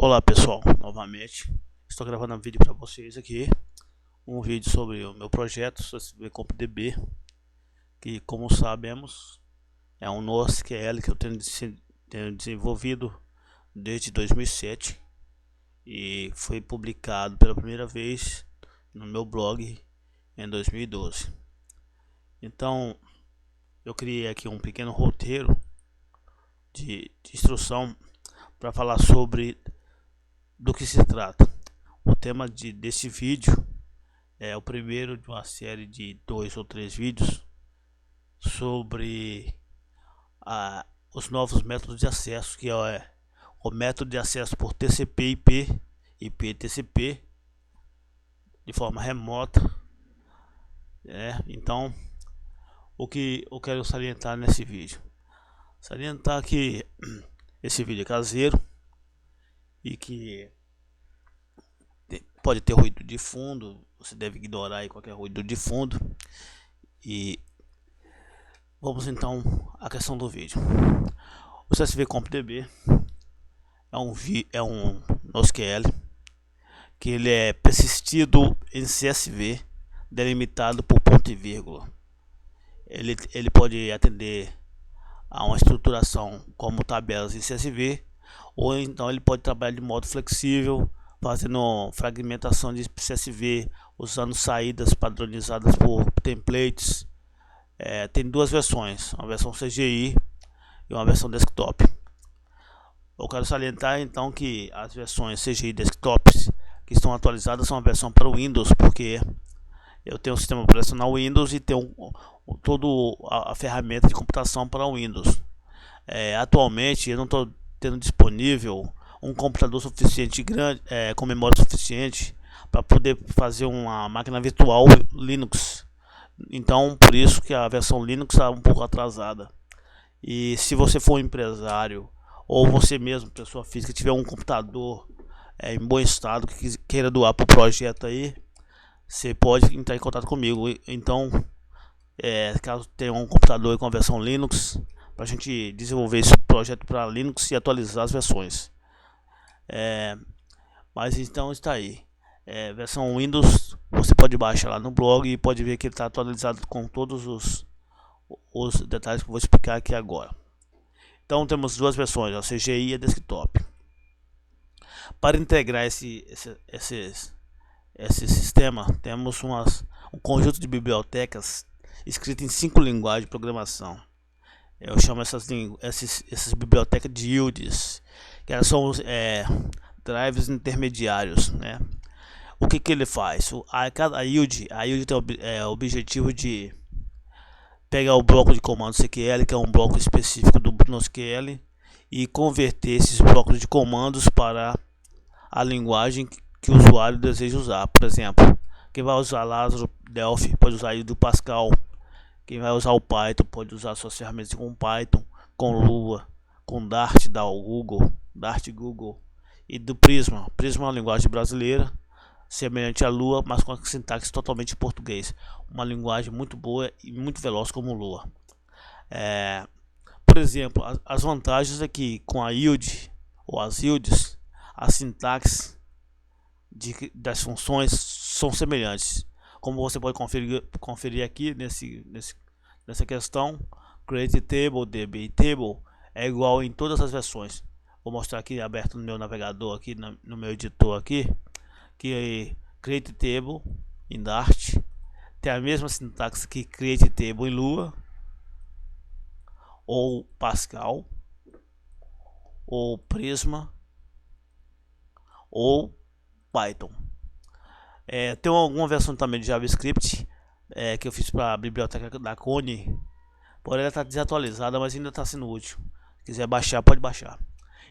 Olá pessoal, novamente estou gravando um vídeo para vocês aqui, um vídeo sobre o meu projeto CSV CompDB, que como sabemos é um NoSQL que eu tenho desenvolvido desde 2007 e foi publicado pela primeira vez no meu blog em 2012. Então eu criei aqui um pequeno roteiro de instrução para falar sobre do que se trata. O tema desse vídeo é o primeiro de uma série de 2 ou 3 vídeos sobre os novos métodos de acesso, que é o método de acesso por TCP/IP, IP/TCP, de forma remota. Então, o que eu quero salientar nesse vídeo? Salientar que esse vídeo é caseiro e que pode ter ruído de fundo, você deve ignorar aí qualquer ruído de fundo. E vamos então à questão do vídeo. O CSV CompDB é um NoSQL que ele é persistido em CSV delimitado por ponto e vírgula. Ele pode atender a uma estruturação como tabelas em CSV, ou então ele pode trabalhar de modo flexível, fazendo fragmentação de CSV, usando saídas padronizadas por templates. Tem duas versões, uma versão CGI e uma versão desktop. Eu quero salientar então que as versões CGI desktops que estão atualizadas são a versão para o Windows, porque eu tenho um sistema operacional Windows e tenho toda a ferramenta de computação para o Windows. Atualmente eu não estou tendo disponível um computador suficiente grande, com memória suficiente para poder fazer uma máquina virtual Linux. Então por isso que a versão Linux está um pouco atrasada. E se você for um empresário ou você mesmo, pessoa física, tiver um computador em bom estado que queira doar para o projeto aí, você pode entrar em contato comigo. Então caso tenha um computador com a versão Linux, para a gente desenvolver esse projeto para Linux e atualizar as versões. Mas então está aí, versão Windows, você pode baixar lá no blog e pode ver que ele está atualizado com todos os detalhes que eu vou explicar aqui agora. Então temos duas versões, a CGI e a desktop. Para integrar esse sistema, temos um conjunto de bibliotecas escritas em 5 linguagens de programação. Eu chamo essas bibliotecas de IDEs, que elas são drives intermediários, né? O que ele faz? A IDE tem o objetivo de pegar o bloco de comando CQL, que é um bloco específico do NoSQL, e converter esses blocos de comandos para a linguagem que o usuário deseja usar. Por exemplo, quem vai usar Lázaro, Delphi, pode usar aí do Pascal. Quem vai usar o Python pode usar suas ferramentas com Python, com Lua, com Dart da Google, e do Prisma. Prisma é uma linguagem brasileira, semelhante à Lua, mas com a sintaxe totalmente em português. Uma linguagem muito boa e muito veloz como Lua. Por exemplo, as vantagens é que com a IDE ou as IDEs, a sintaxe das funções são semelhantes. Como você pode conferir aqui nessa questão, create table, db table é igual em todas as versões. Vou mostrar aqui aberto no meu navegador, aqui no meu editor aqui, que create table em Dart tem a mesma sintaxe que create table em Lua, ou Pascal, ou Prisma, ou Python. Tem alguma versão também de JavaScript que eu fiz para a biblioteca da Kone, porém ela está desatualizada, mas ainda está sendo útil. Se quiser baixar, pode baixar.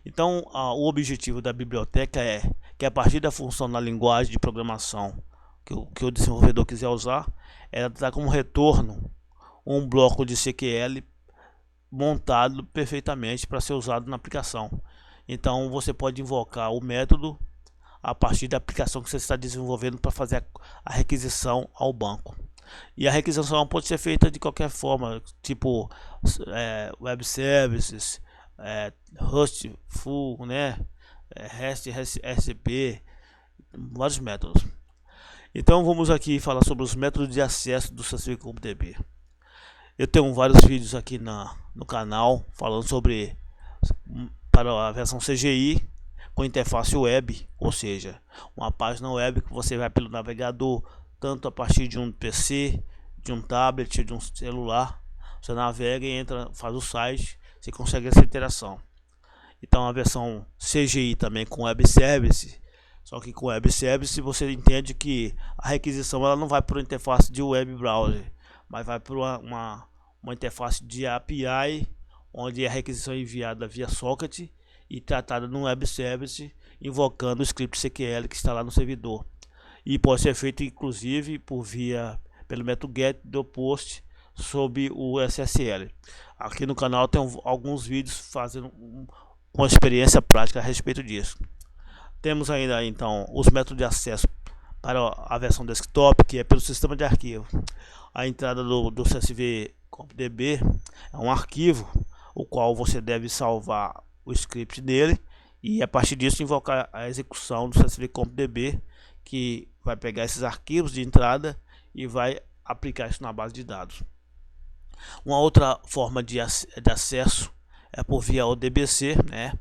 Então o objetivo da biblioteca é que a partir da função na linguagem de programação que o desenvolvedor quiser usar, ela dá como retorno um bloco de CQL montado perfeitamente para ser usado na aplicação. Então você pode invocar o método a partir da aplicação que você está desenvolvendo para fazer a requisição ao banco. E a requisição pode ser feita de qualquer forma, tipo web services, hostful, né? REST, RSP, vários métodos. Então vamos aqui falar sobre os métodos de acesso do CSV CompDB. Eu tenho vários vídeos aqui no canal falando sobre para a versão CGI com interface web, ou seja, uma página web que você vai pelo navegador, tanto a partir de um PC, de um tablet, de um celular. Você navega e entra, faz o site, você consegue essa interação. Então a versão CGI também com web service, só que com web service você entende que a requisição ela não vai por interface de web browser, mas vai por uma interface de API, onde a requisição é enviada via socket e tratada no web service, invocando o script CQL que está lá no servidor. E pode ser feito inclusive pelo método get do post sob o SSL. Aqui no canal tem alguns vídeos fazendo uma experiência prática a respeito disso. Temos ainda então os métodos de acesso para a versão desktop, que é pelo sistema de arquivo. A entrada do CSV CompDB é um arquivo o qual você deve salvar o script dele e a partir disso invocar a execução do CSV CompDB, que vai pegar esses arquivos de entrada e vai aplicar isso na base de dados. Uma outra forma de acesso é por via ODBC, né?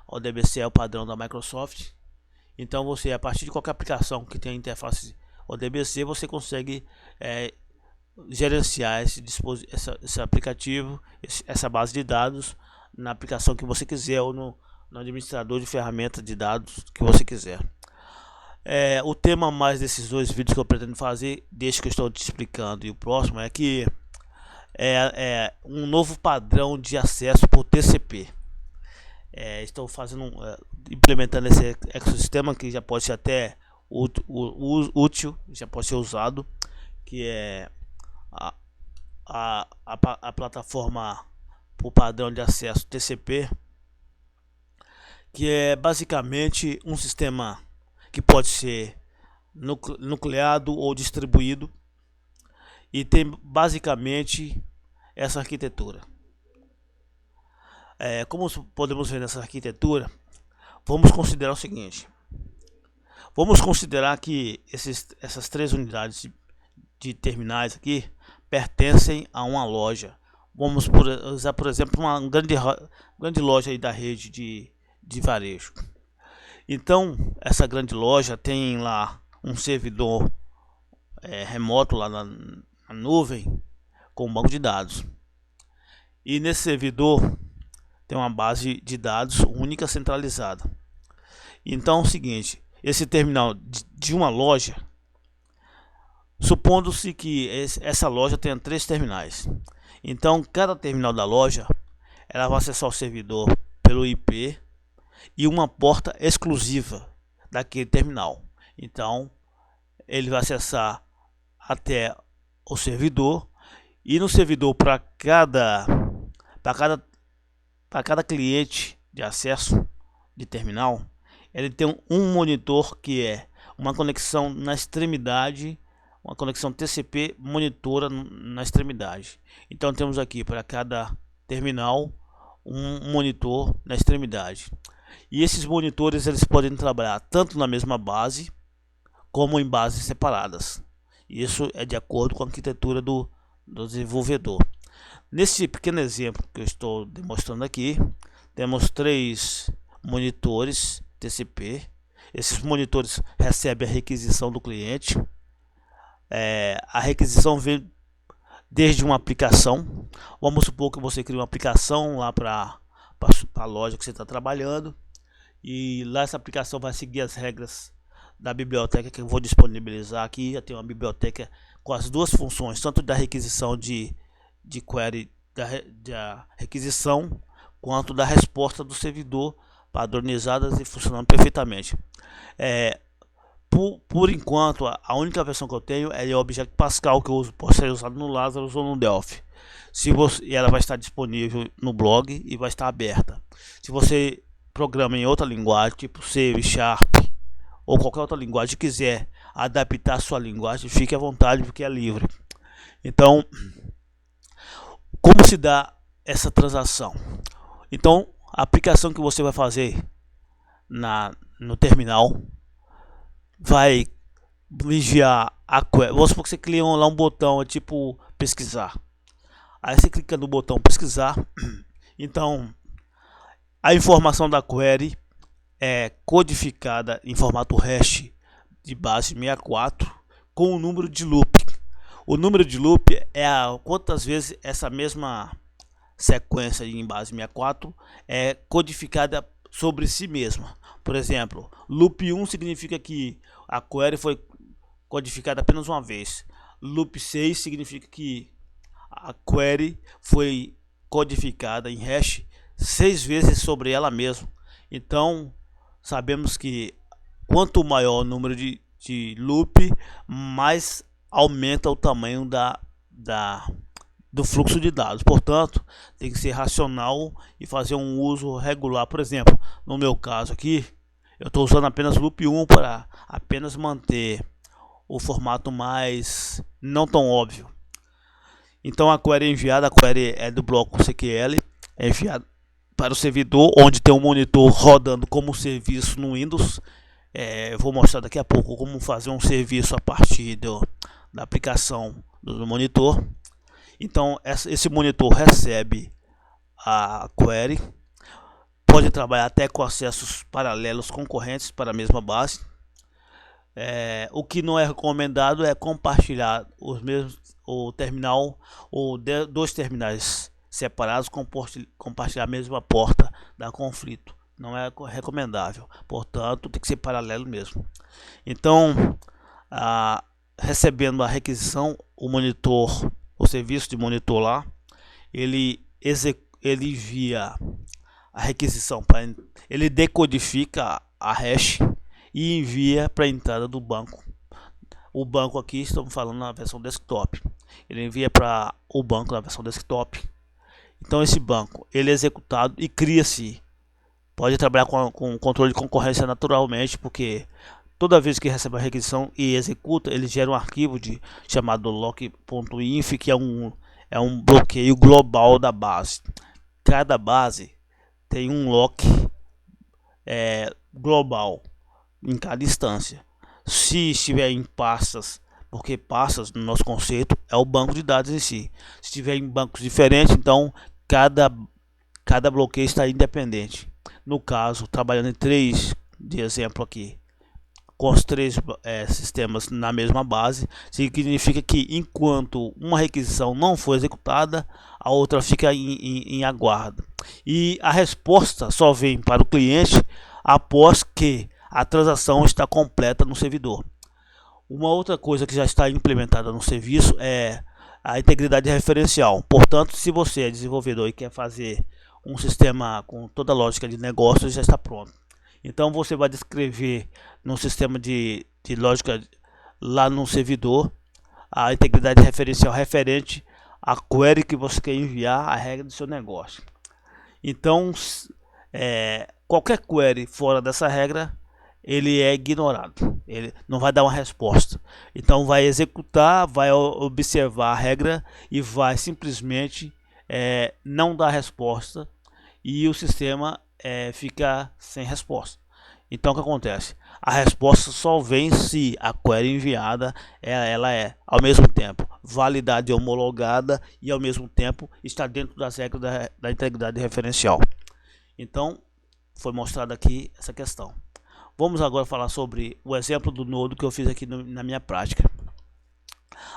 ODBC é o padrão da Microsoft. Então você, a partir de qualquer aplicação que tenha interface ODBC, você consegue gerenciar esse aplicativo, essa base de dados na aplicação que você quiser ou no administrador de ferramentas de dados que você quiser. O tema mais desses dois vídeos que eu pretendo fazer, desde que eu estou te explicando, e o próximo é que um novo padrão de acesso por TCP. Estou implementando esse ecossistema que já pode ser até útil, já pode ser usado, que é a plataforma por padrão de acesso TCP, que é basicamente um sistema que pode ser nucleado ou distribuído e tem basicamente essa arquitetura. Como podemos ver nessa arquitetura, vamos considerar o seguinte: vamos considerar que essas três unidades de terminais aqui pertencem a uma loja. Vamos usar, por exemplo, uma grande loja aí da rede de varejo. Então, essa grande loja tem lá um servidor remoto lá na nuvem com um banco de dados. E nesse servidor tem uma base de dados única centralizada. Então é o seguinte: esse terminal de uma loja, supondo-se que essa loja tenha 3 terminais. Então cada terminal da loja ela vai acessar o servidor pelo IP e uma porta exclusiva daquele terminal. Então ele vai acessar até o servidor, e no servidor para cada cliente de acesso de terminal, ele tem um monitor que é uma conexão na extremidade, uma conexão TCP monitora na extremidade. Então temos aqui para cada terminal um monitor na extremidade. E esses monitores eles podem trabalhar tanto na mesma base como em bases separadas. Isso é de acordo com a arquitetura do desenvolvedor. Nesse pequeno exemplo que eu estou demonstrando aqui, temos 3 monitores TCP. Esses monitores recebem a requisição do cliente. A requisição vem desde uma aplicação. Vamos supor que você cria uma aplicação lá para a loja que você está trabalhando, e lá essa aplicação vai seguir as regras da biblioteca que eu vou disponibilizar aqui. Já tem uma biblioteca com as duas funções, tanto da requisição de query da requisição, quanto da resposta do servidor, padronizadas e funcionando perfeitamente. Por enquanto, a única versão que eu tenho é o Object Pascal, que eu uso, pode ser usado no Lazarus ou no Delphi. E ela vai estar disponível no blog e vai estar aberta. Se você programa em outra linguagem, tipo C, Sharp ou qualquer outra linguagem, quiser adaptar a sua linguagem, fique à vontade, porque é livre. Então, como se dá essa transação? Então, a aplicação que você vai fazer no terminal, vai enviar a query. Vamos supor que você cria lá um botão tipo pesquisar. Aí você clica no botão pesquisar. Então a informação da query é codificada em formato hash de base 64 com o número de loop. O número de loop é quantas vezes essa mesma sequência em base 64 é codificada sobre si mesma. Por exemplo, loop 1 significa que a query foi codificada apenas uma vez. Loop 6 significa que a query foi codificada em hash 6 vezes sobre ela mesma. Então sabemos que quanto maior o número de loop, mais aumenta o tamanho do fluxo de dados. Portanto, tem que ser racional e fazer um uso regular. Por exemplo, no meu caso aqui, eu estou usando apenas loop 1 para apenas manter o formato mais não tão óbvio. Então a query enviada, a query é do bloco CQL, é enviada para o servidor, onde tem um monitor rodando como serviço no Windows. Eu vou mostrar daqui a pouco como fazer um serviço a partir da aplicação do monitor. Então esse monitor recebe a query, pode trabalhar até com acessos paralelos concorrentes para a mesma base. O que não é recomendado é compartilhar o terminal ou dois terminais separados, compartilhar a mesma porta, dá conflito. Não é recomendável, portanto tem que ser paralelo mesmo. Então, recebendo a requisição, o serviço de monitor lá, ele envia a requisição ele decodifica a hash e envia para a entrada do banco. O banco aqui estamos falando na versão desktop. Ele envia para o banco na versão desktop. Então esse banco ele é executado e cria-se. Pode trabalhar com controle de concorrência naturalmente, porque toda vez que recebe a requisição e executa, ele gera um arquivo chamado lock.inf, que é um bloqueio global da base. Cada base tem um lock global em cada instância. Se estiver em pastas, porque pastas no nosso conceito é o banco de dados em si. Se estiver em bancos diferentes, então cada bloqueio está independente. No caso, trabalhando em 3 de exemplo aqui, com os 3 sistemas na mesma base, significa que enquanto uma requisição não for executada, a outra fica em aguardo. E a resposta só vem para o cliente após que a transação está completa no servidor. Uma outra coisa que já está implementada no serviço é a integridade referencial. Portanto, se você é desenvolvedor e quer fazer um sistema com toda a lógica de negócio, já está pronto. Então você vai descrever no sistema de lógica lá no servidor a integridade referencial referente à query que você quer enviar, a regra do seu negócio. Então qualquer query fora dessa regra, ele é ignorado, ele não vai dar uma resposta. Então vai executar, vai observar a regra e vai simplesmente não dar resposta, e o sistema fica sem resposta. Então o que acontece? A resposta só vem se a query enviada ela é ao mesmo tempo validada e homologada, e ao mesmo tempo está dentro das regras da integridade referencial. Então foi mostrado aqui essa questão. Vamos agora falar sobre o exemplo do nodo que eu fiz aqui na minha prática.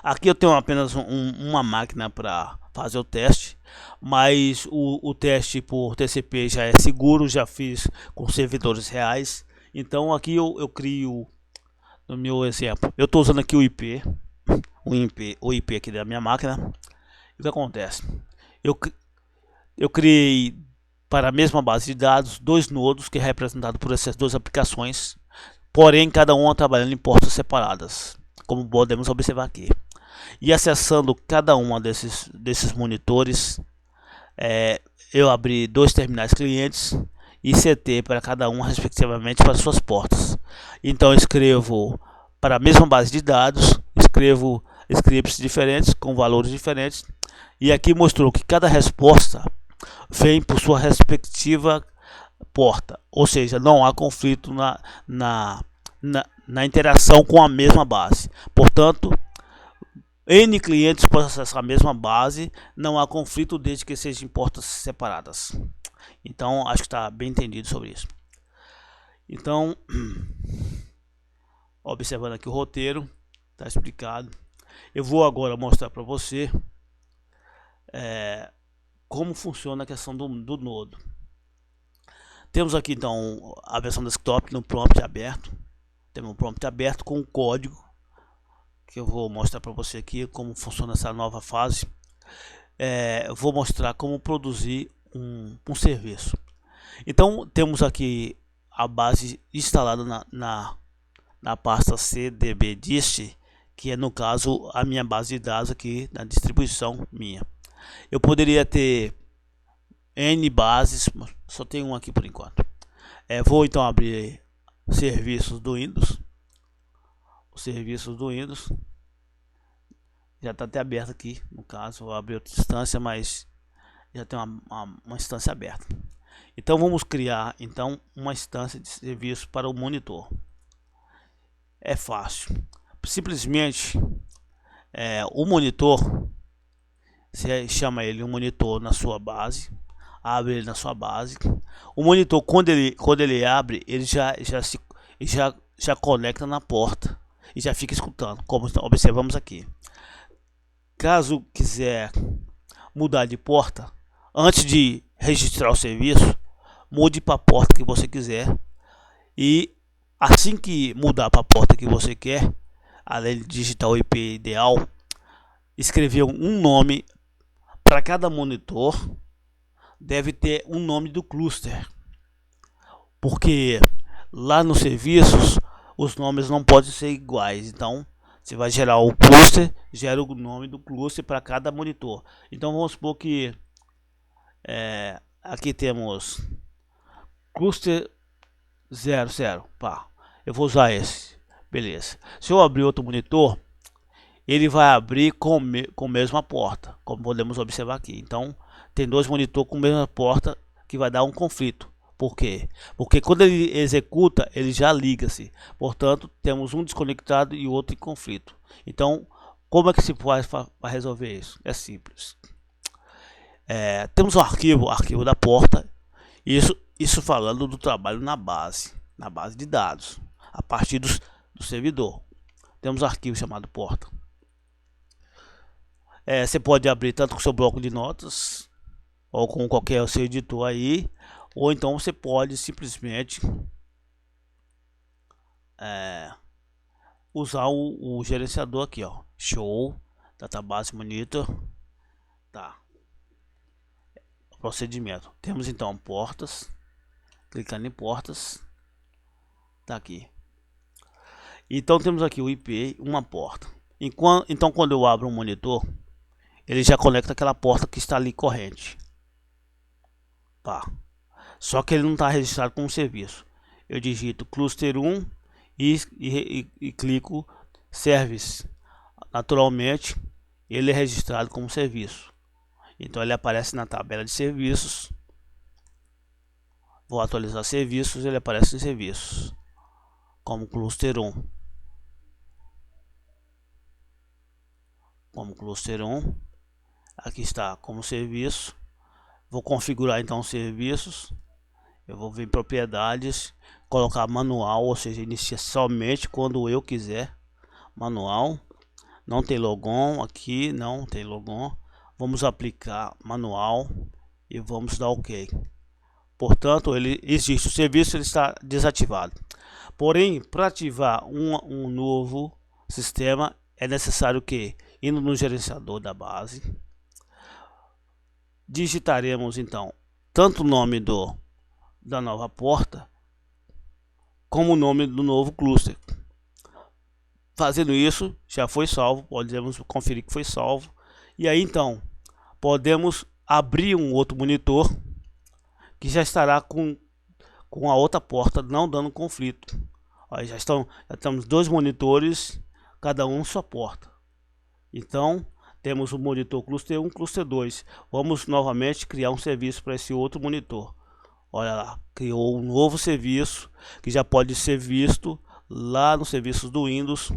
Aqui eu tenho apenas uma máquina para fazer o teste, mas o teste por TCP já é seguro, já fiz com servidores reais. Então aqui eu crio, no meu exemplo, eu estou usando aqui o IP aqui da minha máquina. E o que acontece? Eu criei para a mesma base de dados 2 nodos, que é representado por essas 2 aplicações, porém cada uma trabalhando em portas separadas, como podemos observar aqui. E acessando cada uma desses monitores, eu abri 2 terminais clientes e CT para cada um respectivamente para suas portas. Então eu escrevo para a mesma base de dados, escrevo scripts diferentes com valores diferentes, e aqui mostrou que cada resposta vem por sua respectiva porta, ou seja, não há conflito na interação com a mesma base. Portanto, N clientes podem acessar a mesma base, não há conflito desde que sejam portas separadas. Então, acho que está bem entendido sobre isso. Então, observando aqui o roteiro, está explicado. Eu vou agora mostrar para você como funciona a questão do nodo. Temos aqui então a versão desktop no prompt aberto. Temos um prompt aberto com o código que eu vou mostrar para você aqui como funciona essa nova fase. Eu vou mostrar como produzir um serviço. Então temos aqui a base instalada na pasta cdbdist, que é no caso a minha base de dados aqui na distribuição minha. Eu poderia ter N bases, mas só tem um aqui por enquanto. Vou então abrir serviços do Windows. Os serviços do Windows já está até aberto aqui. No caso, vou abrir outra instância, mas já tem uma instância aberta. Então vamos criar então uma instância de serviço para o monitor. É fácil, simplesmente o monitor, você chama ele um monitor na sua base, abre ele na sua base. O monitor, quando ele abre, ele já conecta na porta e já fica escutando, como observamos aqui. Caso quiser mudar de porta, antes de registrar o serviço, mude para a porta que você quiser, e assim que mudar para a porta que você quer, além de digitar o IP ideal, escrever um nome para cada monitor. Deve ter um nome do cluster, porque lá nos serviços os nomes não podem ser iguais. Então você vai gerar o cluster, gera o nome do cluster para cada monitor. Então vamos supor que aqui temos cluster 00, pá, eu vou usar esse, beleza. Se eu abrir outro monitor, ele vai abrir com a mesma porta, como podemos observar aqui. Então tem dois monitores com a mesma porta, que vai dar um conflito. Por quê? Porque quando ele executa, ele já liga-se. Portanto, temos um desconectado e o outro em conflito. Então, como é que se faz para resolver isso? É simples. Temos um arquivo da porta. Isso falando do trabalho na base de dados, a partir do servidor. Temos um arquivo chamado porta. Você pode abrir tanto com seu bloco de notas ou com qualquer seu editor aí, ou então você pode simplesmente usar o gerenciador aqui, ó, show database monitor, tá. Procedimento, temos então portas, clicando em portas, tá aqui. Então temos aqui o IP, uma porta. Então quando eu abro um monitor, ele já conecta aquela porta que está ali corrente, tá. Só que ele não está registrado como serviço. Eu digito cluster 1 e clico service. Naturalmente ele é registrado como serviço, então ele aparece na tabela de serviços. Vou atualizar serviços, ele aparece em serviços como cluster 1. Aqui está como serviço. Vou configurar então os serviços. Eu vou vir em propriedades, colocar manual, ou seja, inicia somente quando eu quiser. Manual, não tem logon aqui, não tem logon. Vamos aplicar manual e vamos dar OK. Portanto, ele existe, o serviço ele está desativado. Porém, para ativar um novo sistema é necessário que, indo no gerenciador da base, digitaremos então tanto o nome da nova porta como o nome do novo cluster. Fazendo isso, já foi salvo, podemos conferir que foi salvo. E aí então podemos abrir um outro monitor que já estará com a outra porta, não dando conflito. Aí já estamos dois monitores, cada um sua porta. Então temos o monitor cluster 1, cluster 2. Vamos novamente criar um serviço para esse outro monitor. Olha lá, criou um novo serviço que já pode ser visto lá nos serviços do Windows.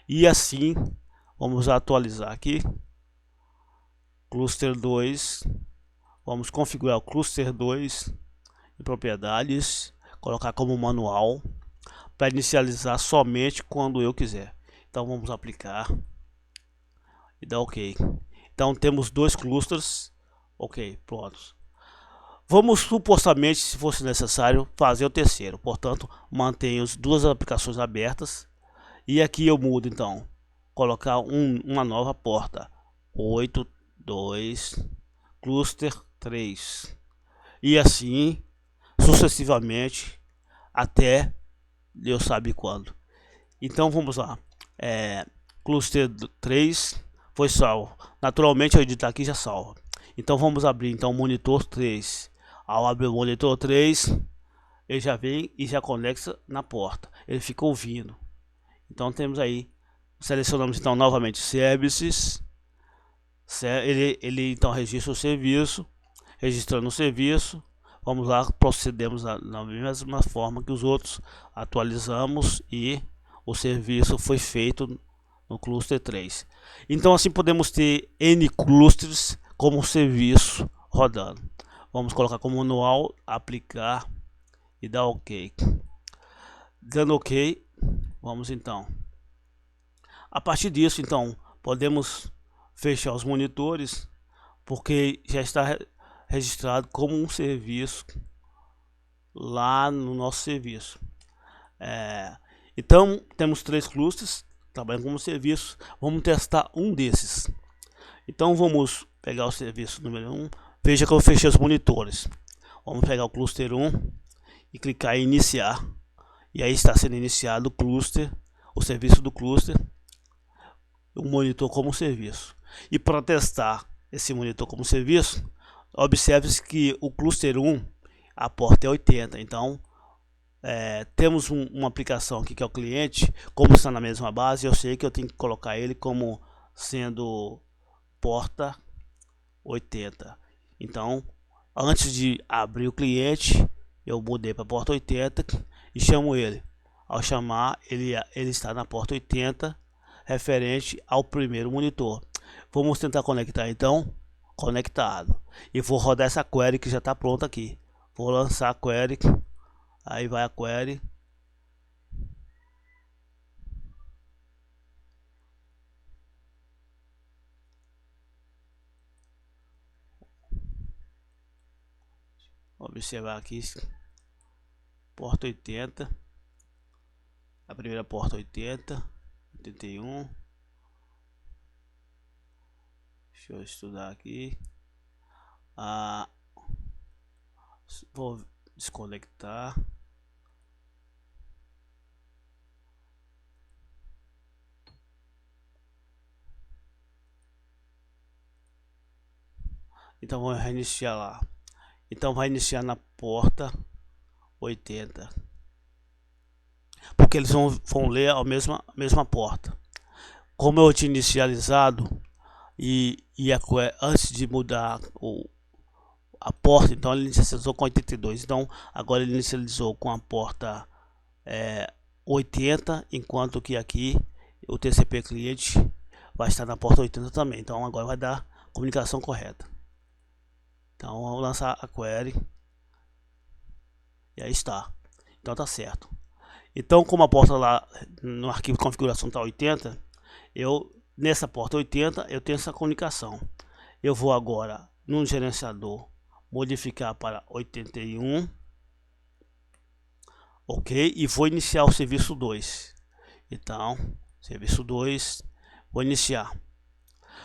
E assim, vamos atualizar aqui. Cluster 2. Vamos configurar o Cluster 2 em propriedades. Colocar como manual. Para inicializar somente quando eu quiser. Então vamos aplicar. E dá OK. Então temos dois clusters. OK, prontos. Vamos supostamente, se fosse necessário, fazer o terceiro. Portanto, mantenho as duas aplicações abertas. E aqui eu mudo então. Colocar uma nova porta. 82 cluster 3. E assim sucessivamente até Deus sabe quando. Então vamos lá. Cluster 3 foi salvo. Naturalmente eu editar aqui já salva. Então vamos abrir então o monitor 3. Ao abrir o monitor 3, ele já vem e já conecta na porta. Ele fica ouvindo. Então temos aí, selecionamos então novamente Services. Ele então registra o serviço. Registrando o serviço, vamos lá, procedemos na mesma forma que os outros. Atualizamos e o serviço foi feito no cluster 3. Então assim podemos ter N clusters como serviço rodando. Vamos colocar como manual, aplicar e dar OK. Dando OK, vamos então. A partir disso, então, podemos fechar os monitores, porque já está registrado como um serviço lá no nosso serviço. Então, temos 3 clusters trabalhando como serviço. Vamos testar um desses. Então, vamos pegar o serviço número 1. Veja que eu fechei os monitores. Vamos pegar o cluster 1 e clicar em iniciar. E aí está sendo iniciado o cluster, o serviço do cluster, o monitor como serviço. E para testar esse monitor como serviço, observe que o cluster 1, a porta é 80. Então, temos uma aplicação aqui que é o cliente. Como está na mesma base, eu sei que eu tenho que colocar ele como sendo porta 80. Então, antes de abrir o cliente, eu mudei para a porta 80 e chamo ele. Ao chamar, ele está na porta 80, referente ao primeiro monitor. Vamos tentar conectar então. Conectado. E vou rodar essa query que já está pronta aqui. Vou lançar a query. Aí vai a query. Observar aqui. Porta 80. A primeira porta 80. 81. Deixa eu estudar aqui. Vou desconectar. Então vou reiniciar lá. Então vai iniciar na porta 80. Porque eles vão ler a mesma porta. Como eu tinha inicializado antes de mudar a porta, então ele inicializou com 82. Então agora ele inicializou com a porta 80, enquanto que aqui o TCP cliente vai estar na porta 80 também. Então agora vai dar comunicação correta. Então vamos lançar a query. E aí está. Então tá certo. Então, como a porta lá no arquivo de configuração está 80, nessa porta 80 eu tenho essa comunicação. Eu vou agora no gerenciador modificar para 81. OK, e vou iniciar o serviço 2. Então, serviço 2, vou iniciar.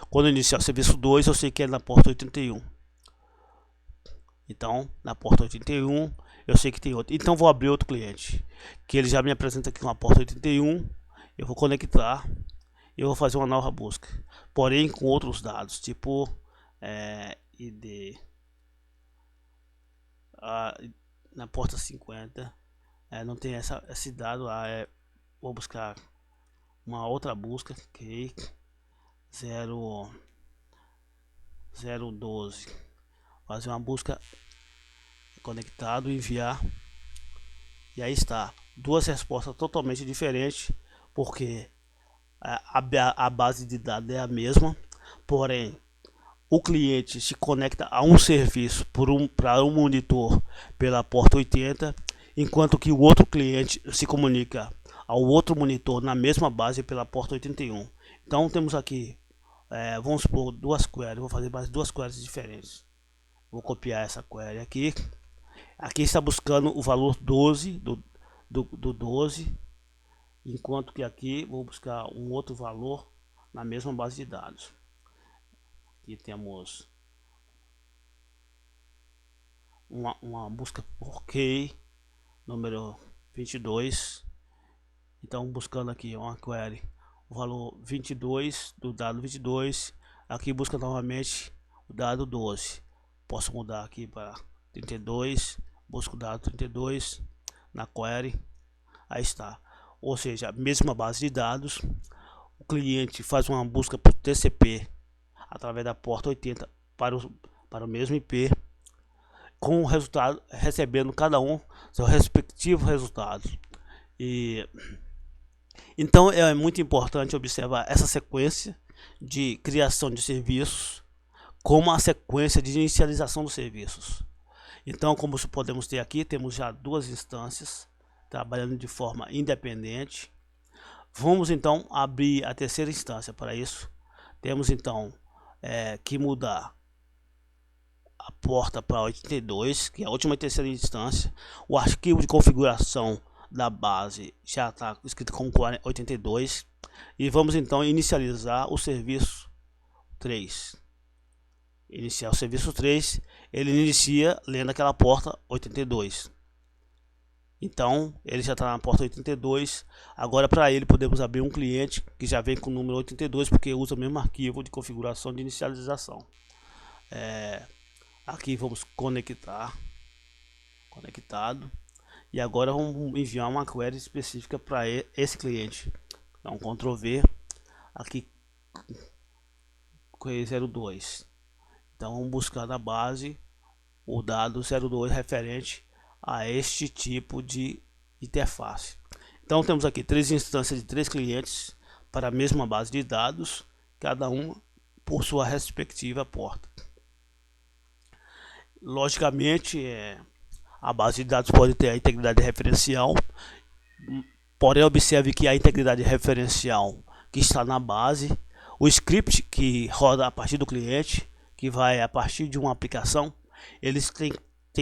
Quando eu iniciar o serviço 2, eu sei que é na porta 81. Então, na porta 81, eu sei que tem outro. Então, vou abrir outro cliente, que ele já me apresenta aqui com a porta 81. Eu vou conectar. Eu vou fazer uma nova busca, porém com outros dados, tipo ID. Na porta 50, não tem esse dado lá. Vou buscar uma outra busca, que 012. Fazer uma busca conectado, enviar, e aí está, duas respostas totalmente diferentes, porque a base de dados é a mesma, porém o cliente se conecta a um serviço para um monitor pela porta 80, enquanto que o outro cliente se comunica ao outro monitor na mesma base pela porta 81. Então temos aqui, vamos supor, duas queries. Vou fazer mais duas queries diferentes. Vou copiar essa query aqui. Aqui está buscando o valor 12 do 12, enquanto que aqui vou buscar um outro valor na mesma base de dados. Aqui temos uma busca por key número 22. Então buscando aqui uma query, o valor 22 do dado 22, aqui busca novamente o dado 12. Posso mudar aqui para 32, busco o dado 32 na query, aí está. Ou seja, a mesma base de dados, o cliente faz uma busca por TCP através da porta 80 para o mesmo IP, com o resultado recebendo cada um seu respectivo resultado. Então é muito importante observar essa sequência de criação de serviços como a sequência de inicialização dos serviços. Então, como podemos ter aqui, temos já duas instâncias trabalhando de forma independente. Vamos então abrir a terceira instância. Para isso, temos então que mudar a porta para 82, que é a última e terceira instância. O arquivo de configuração da base já está escrito com 82, e vamos então inicializar o serviço 3. Iniciar o serviço 3, ele inicia lendo aquela porta 82. Então ele já está na porta 82. Agora, para ele, podemos abrir um cliente que já vem com o número 82, porque usa o mesmo arquivo de configuração de inicialização. Aqui vamos conectado, e agora vamos enviar uma query específica para esse cliente. Então Ctrl V, aqui query 02. Então vamos buscar na base o dado 02 referente a este tipo de interface. Então temos aqui três instâncias de três clientes para a mesma base de dados, cada uma por sua respectiva porta. Logicamente, a base de dados pode ter a integridade referencial, porém observe que a integridade referencial que está na base, o script que roda a partir do cliente, que vai a partir de uma aplicação, eles têm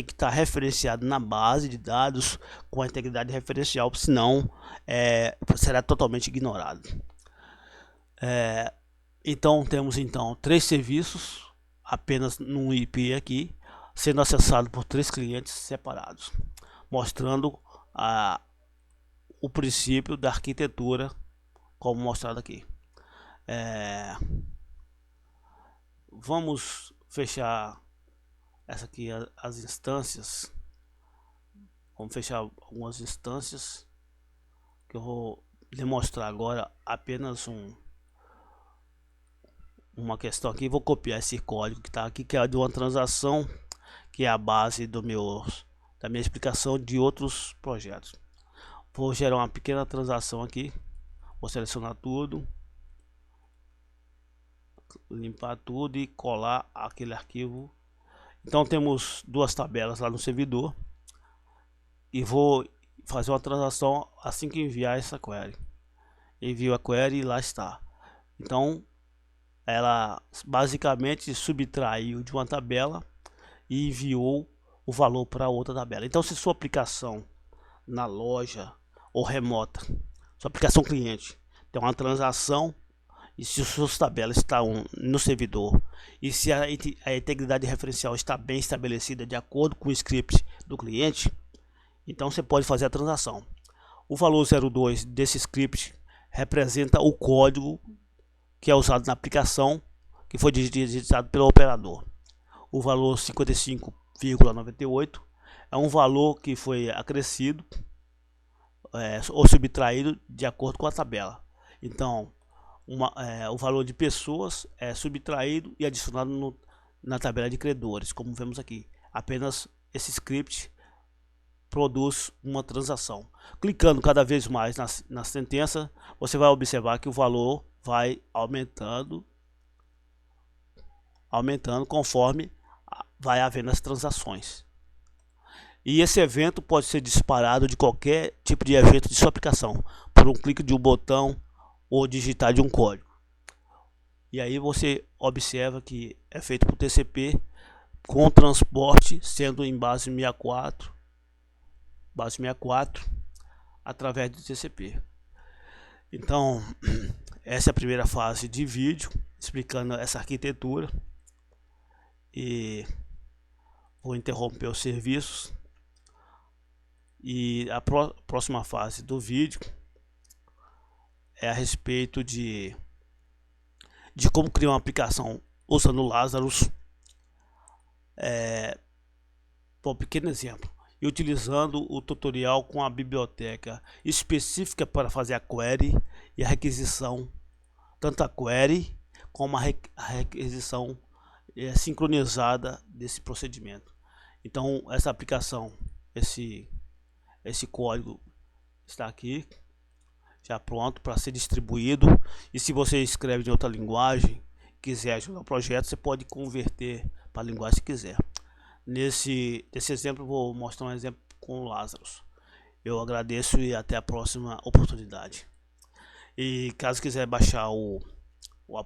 que estar referenciado na base de dados com a integridade referencial, senão será totalmente ignorado. Então temos então três serviços apenas no IP aqui, sendo acessado por três clientes separados, mostrando o princípio da arquitetura como mostrado aqui. Vamos fechar essa aqui, as instâncias. Vamos fechar algumas instâncias que eu vou demonstrar agora apenas uma questão aqui. Vou copiar esse código que está aqui, que é de uma transação, que é a base da minha explicação de outros projetos. Vou gerar uma pequena transação aqui, vou selecionar tudo, limpar tudo e colar aquele arquivo. Então temos duas tabelas lá no servidor, e vou fazer uma transação assim que enviar essa query. Envio a query e lá está. Então ela basicamente subtraiu de uma tabela e enviou o valor para outra tabela. Então, se sua aplicação na loja ou remota, sua aplicação cliente, tem uma transação, e se suas tabelas estão no servidor, e se a integridade referencial está bem estabelecida de acordo com o script do cliente, então você pode fazer a transação. O valor 02 desse script representa o código que é usado na aplicação, que foi digitado pelo operador. O valor 55,98 é um valor que foi acrescido ou subtraído de acordo com a tabela. Então, o valor de pessoas é subtraído e adicionado na tabela de credores, como vemos aqui. Apenas esse script produz uma transação. Clicando cada vez mais na sentença, você vai observar que o valor vai aumentando conforme vai havendo as transações. E esse evento pode ser disparado de qualquer tipo de evento de sua aplicação, por um clique de um botão ou digitar de um código. E aí você observa que é feito por TCP, com transporte sendo em base 64, através do TCP. Então, essa é a primeira fase de vídeo, explicando essa arquitetura. E vou interromper os serviços. E a próxima fase do vídeo é a respeito de como criar uma aplicação usando o Lazarus. Por um pequeno exemplo, e utilizando o tutorial com a biblioteca específica para fazer a query e a requisição, tanto a query como a requisição sincronizada desse procedimento. Então essa aplicação, esse código está aqui já pronto para ser distribuído, e se você escreve em outra linguagem, quiser ajudar o projeto, você pode converter para a linguagem que quiser. Nesse exemplo eu vou mostrar um exemplo com o Lazarus. Eu agradeço e até a próxima oportunidade. E caso quiser baixar o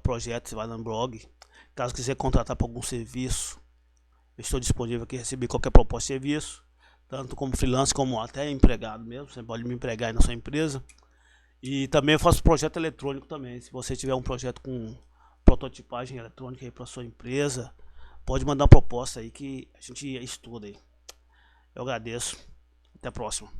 projeto, você vai no blog. Caso quiser contratar para algum serviço, eu estou disponível aqui a receber qualquer proposta de serviço, tanto como freelance como até empregado mesmo. Você pode me empregar aí na sua empresa. E também eu faço projeto eletrônico também. Se você tiver um projeto com prototipagem eletrônica aí para sua empresa, pode mandar uma proposta aí que a gente estuda aí. Eu agradeço. Até a próxima.